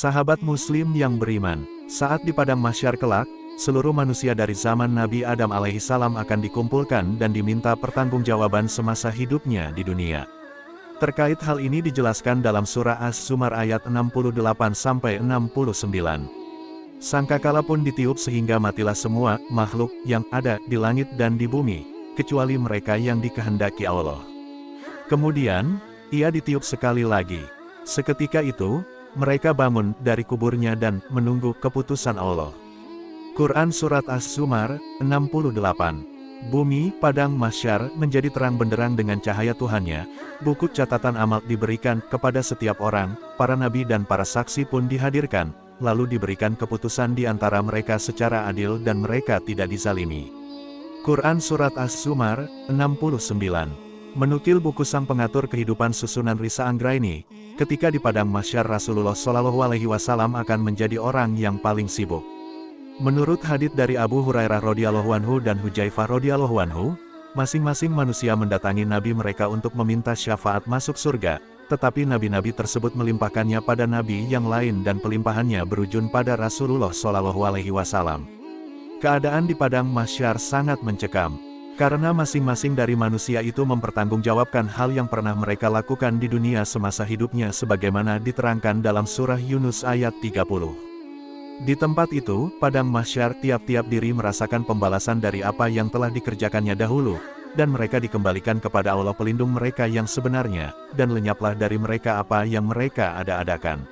Sahabat Muslim yang beriman, saat di padang mahsyar kelak, seluruh manusia dari zaman Nabi Adam alaihissalam akan dikumpulkan dan diminta pertanggungjawaban semasa hidupnya di dunia. Terkait hal ini dijelaskan dalam surah As-Zumar ayat 68-69. Sangkakala pun ditiup sehingga matilah semua makhluk yang ada di langit dan di bumi, kecuali mereka yang dikehendaki Allah. Kemudian, ia ditiup sekali lagi. Seketika itu, mereka bangun dari kuburnya dan menunggu keputusan Allah. Quran Surat As-Zumar, 68. Bumi, padang mahsyar, menjadi terang benderang dengan cahaya Tuhannya. Buku catatan amal diberikan kepada setiap orang, para nabi dan para saksi pun dihadirkan, lalu diberikan keputusan di antara mereka secara adil dan mereka tidak dizalimi. Quran Surat As-Zumar, 69. Menukil buku Sang Pengatur Kehidupan Susunan Risa Anggraini, ketika di padang mahsyar Rasulullah SAW akan menjadi orang yang paling sibuk. Menurut hadits dari Abu Hurairah radhiyallahu anhu dan Hudzaifah radhiyallahu anhu, masing-masing manusia mendatangi nabi mereka untuk meminta syafaat masuk surga, tetapi nabi-nabi tersebut melimpahkannya pada nabi yang lain dan pelimpahannya berujung pada Rasulullah SAW. Keadaan di padang mahsyar sangat mencekam, karena masing-masing dari manusia itu mempertanggungjawabkan hal yang pernah mereka lakukan di dunia semasa hidupnya sebagaimana diterangkan dalam surah Yunus ayat 30. Di tempat itu, padang mahsyar, tiap-tiap diri merasakan pembalasan dari apa yang telah dikerjakannya dahulu, dan mereka dikembalikan kepada Allah pelindung mereka yang sebenarnya, dan lenyaplah dari mereka apa yang mereka ada-adakan.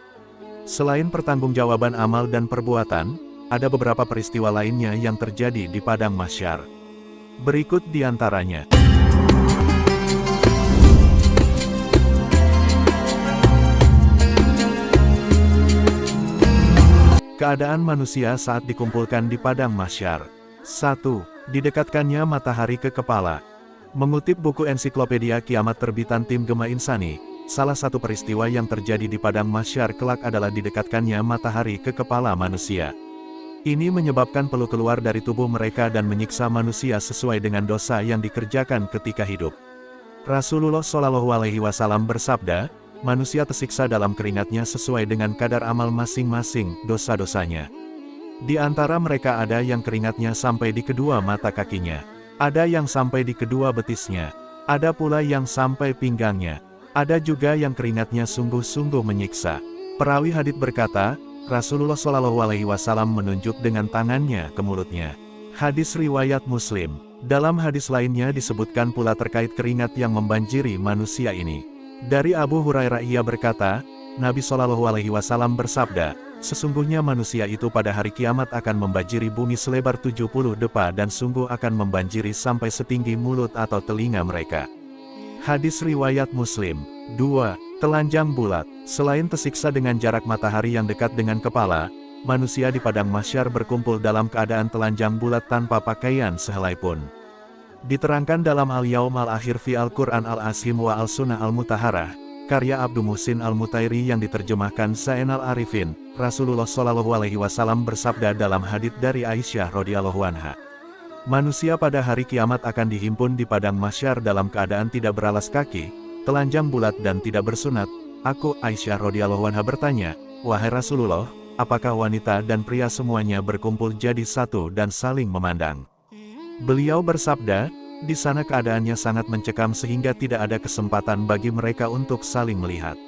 Selain pertanggungjawaban amal dan perbuatan, ada beberapa peristiwa lainnya yang terjadi di padang mahsyar. Berikut di antaranya. Keadaan manusia saat dikumpulkan di padang mahsyar. 1. Didekatkannya matahari ke kepala. Mengutip buku ensiklopedia kiamat terbitan Tim Gema Insani, salah satu peristiwa yang terjadi di padang mahsyar kelak adalah didekatkannya matahari ke kepala manusia. Ini menyebabkan peluh keluar dari tubuh mereka dan menyiksa manusia sesuai dengan dosa yang dikerjakan ketika hidup. Rasulullah SAW bersabda, manusia tersiksa dalam keringatnya sesuai dengan kadar amal masing-masing dosa-dosanya. Di antara mereka ada yang keringatnya sampai di kedua mata kakinya, ada yang sampai di kedua betisnya, ada pula yang sampai pinggangnya, ada juga yang keringatnya sungguh-sungguh menyiksa. Perawi hadits berkata, Rasulullah SAW menunjuk dengan tangannya ke mulutnya. Hadis riwayat Muslim. Dalam hadis lainnya disebutkan pula terkait keringat yang membanjiri manusia ini. Dari Abu Hurairah ia berkata, Nabi SAW bersabda, sesungguhnya manusia itu pada hari kiamat akan membanjiri bumi selebar 70 depa dan sungguh akan membanjiri sampai setinggi mulut atau telinga mereka. Hadis riwayat Muslim. 2. Telanjang bulat. Selain tersiksa dengan jarak matahari yang dekat dengan kepala, manusia di padang mahsyar berkumpul dalam keadaan telanjang bulat tanpa pakaian sehelai pun. Diterangkan dalam Al-Yaum Al-Akhir fi Al-Quran Al-Azim wa Al-Sunnah Al-Mutaharah, karya Abdul Muhsin Al-Mutairi yang diterjemahkan Zainal Arifin, Rasulullah SAW bersabda dalam hadits dari Aisyah radhiyallahu anha. Manusia pada hari kiamat akan dihimpun di padang mahsyar dalam keadaan tidak beralas kaki, telanjang bulat dan tidak bersunat. Aku, Aisyah radhiyallahu anha bertanya, wahai Rasulullah, apakah wanita dan pria semuanya berkumpul jadi satu dan saling memandang? Beliau bersabda, di sana keadaannya sangat mencekam sehingga tidak ada kesempatan bagi mereka untuk saling melihat.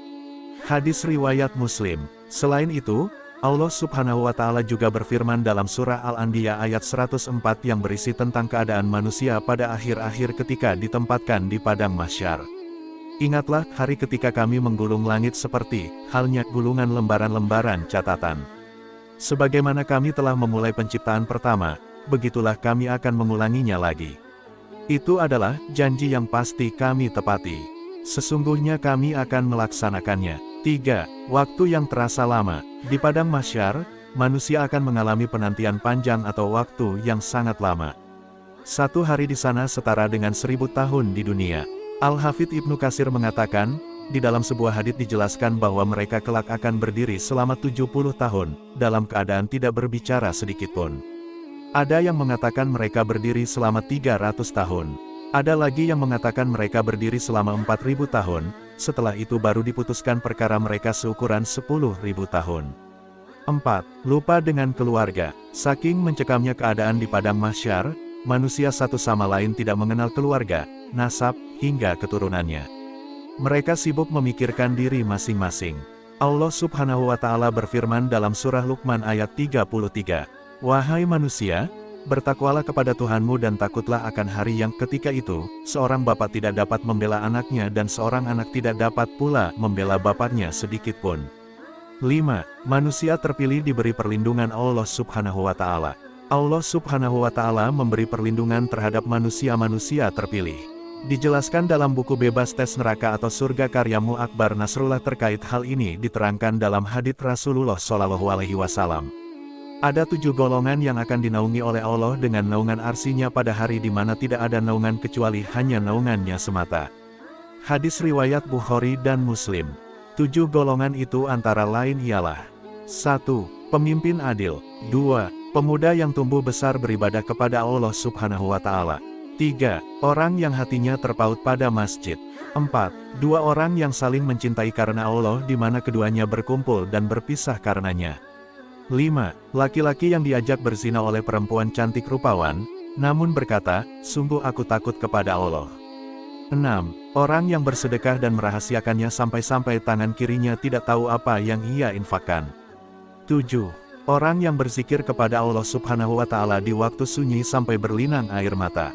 Hadis riwayat Muslim. Selain itu, Allah Subhanahu wa Ta'ala juga berfirman dalam surah Al-Anbiya ayat 104 yang berisi tentang keadaan manusia pada akhir-akhir ketika ditempatkan di padang mahsyar. Ingatlah hari ketika kami menggulung langit seperti halnya gulungan lembaran-lembaran catatan. Sebagaimana kami telah memulai penciptaan pertama, begitulah kami akan mengulanginya lagi. Itu adalah janji yang pasti kami tepati. Sesungguhnya kami akan melaksanakannya. 3. Waktu yang terasa lama. Di padang mahsyar, manusia akan mengalami penantian panjang atau waktu yang sangat lama. 1 hari di sana setara dengan 1000 tahun di dunia. Al-Hafidz Ibnu Katsir mengatakan, di dalam sebuah hadits dijelaskan bahwa mereka kelak akan berdiri selama 70 tahun, dalam keadaan tidak berbicara sedikitpun. Ada yang mengatakan mereka berdiri selama 300 tahun. Ada lagi yang mengatakan mereka berdiri selama 4000 tahun, setelah itu baru diputuskan perkara mereka seukuran 10.000 tahun. 4. Lupa dengan keluarga. Saking mencekamnya keadaan di padang mahsyar, manusia satu sama lain tidak mengenal keluarga, nasab, hingga keturunannya. Mereka sibuk memikirkan diri masing-masing. Allah Subhanahu wa Ta'ala berfirman dalam surah Luqman ayat 33, "Wahai manusia, bertakwalah kepada Tuhanmu dan takutlah akan hari yang ketika itu, seorang bapak tidak dapat membela anaknya dan seorang anak tidak dapat pula membela bapaknya sedikitpun." 5. Manusia terpilih diberi perlindungan Allah Subhanahu wa Ta'ala. Allah Subhanahu wa Ta'ala memberi perlindungan terhadap manusia-manusia terpilih. Dijelaskan dalam buku Bebas Tes Neraka atau Surga karya Mu'akbar Nasrullah terkait hal ini diterangkan dalam hadits Rasulullah SAW. Ada 7 golongan yang akan dinaungi oleh Allah dengan naungan arsinya pada hari di mana tidak ada naungan kecuali hanya naungannya semata. Hadis riwayat Bukhari dan Muslim. 7 golongan itu antara lain ialah: 1. Pemimpin adil. 2. Pemuda yang tumbuh besar beribadah kepada Allah Subhanahu wa Ta'ala. 3. Orang yang hatinya terpaut pada masjid. 4. 2 orang yang saling mencintai karena Allah di mana keduanya berkumpul dan berpisah karenanya. 5. Laki-laki yang diajak berzina oleh perempuan cantik rupawan, namun berkata, "Sungguh aku takut kepada Allah." 6. Orang yang bersedekah dan merahasiakannya sampai-sampai tangan kirinya tidak tahu apa yang ia infakkan. 7. Orang yang berzikir kepada Allah Subhanahu wa Ta'ala di waktu sunyi sampai berlinang air mata.